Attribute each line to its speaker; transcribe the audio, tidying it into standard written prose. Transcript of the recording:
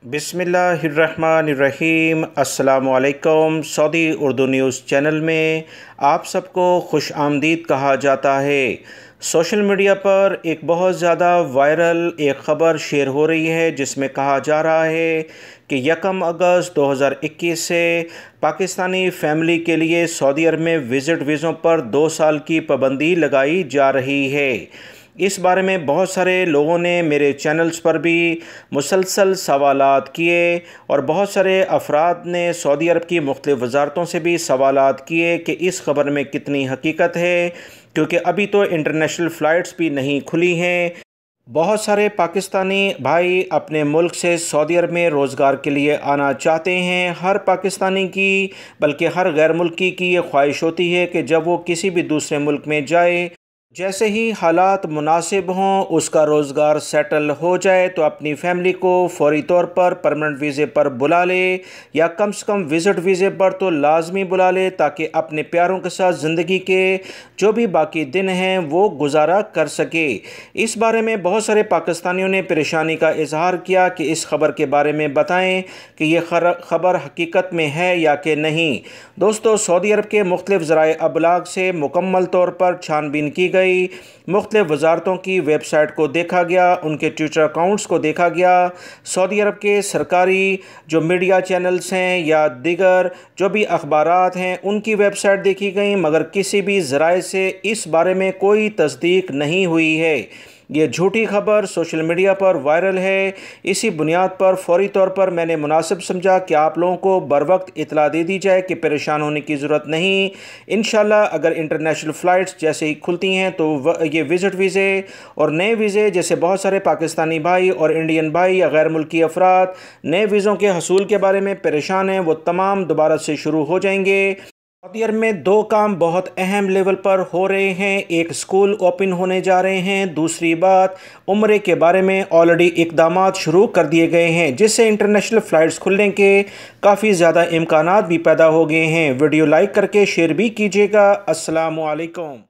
Speaker 1: बिस्मिल्लाहिर्रहमानिर्रहीम। अस्सलामुअलैकुम। Saudi Urdu news channel में आप सबको खुश आमदीद कहा जाता है। सोशल मीडिया पर एक बहुत ज़्यादा वायरल एक ख़बर शेयर हो रही है जिसमें कहा जा रहा है कि 1 अगस्त 2021 से पाकिस्तानी फ़ैमिली के लिए सऊदी अरब में विज़िट वीज़ों पर 2 साल की पाबंदी लगाई जा रही है। इस बारे में बहुत सारे लोगों ने मेरे चैनल्स पर भी मुसलसल सवालात किए और बहुत सारे अफराद ने सऊदी अरब की मुख्तलिफ़ वज़ारतों से भी सवालात किए कि इस ख़बर में कितनी हकीकत है, क्योंकि अभी तो इंटरनेशनल फ़्लाइट्स भी नहीं खुली हैं। बहुत सारे पाकिस्तानी भाई अपने मुल्क से सऊदी अरब में रोज़गार के लिए आना चाहते हैं। हर पाकिस्तानी की बल्कि हर गैर मुल्की की ये ख्वाहिश होती है कि जब वो किसी भी दूसरे मुल्क में जाए, जैसे ही हालात मुनासिब हों, उसका रोज़गार सेटल हो जाए तो अपनी फ़ैमिली को फ़ौरी तौर पर परमानेंट वीज़े पर बुला ले या कम से कम विज़िट वीज़े पर तो लाजमी बुला ले, ताकि अपने प्यारों के साथ ज़िंदगी के जो भी बाकी दिन हैं वो गुजारा कर सके। इस बारे में बहुत सारे पाकिस्तानियों ने परेशानी का इजहार किया कि इस ख़बर के बारे में बताएं कि ये ख़बर हकीकत में है या कि नहीं। दोस्तों, सऊदी अरब के मुख्तलिफ़ ज़राए अबलाग से मुकम्मल तौर पर छानबीन की गई। मुख्तलिफ़ वज़ारतों की वेबसाइट को देखा गया, उनके ट्विटर अकाउंट्स को देखा गया, सऊदी अरब के सरकारी जो मीडिया चैनल्स हैं या दीगर जो भी अखबारात हैं उनकी वेबसाइट देखी गई, मगर किसी भी ज़राए से इस बारे में कोई तस्दीक नहीं हुई है। ये झूठी खबर सोशल मीडिया पर वायरल है। इसी बुनियाद पर फ़ौरी तौर पर मैंने मुनासिब समझा कि आप लोगों को बर वक्त इतला दे दी जाए कि परेशान होने की ज़रूरत नहीं। इंशाल्लाह अगर इंटरनेशनल फ़्लाइट्स जैसे ही खुलती हैं तो ये विज़िट वीज़े और नए वीज़े, जैसे बहुत सारे पाकिस्तानी भाई और इंडियन भाई या गैर मुल्की अफराद नए वीज़ों के हसूल के बारे में परेशान हैं, वो तमाम दोबारा से शुरू हो जाएंगे। सऊदी अरब में 2 काम बहुत अहम लेवल पर हो रहे हैं। एक, स्कूल ओपन होने जा रहे हैं। दूसरी बात, उम्रे के बारे में ऑलरेडी इक़दामात शुरू कर दिए गए हैं, जिससे इंटरनेशनल फ़्लाइट्स खुलने के काफ़ी ज़्यादा इम्कानात भी पैदा हो गए हैं। वीडियो लाइक करके शेयर भी कीजिएगा। अस्सलामु अलैकुम।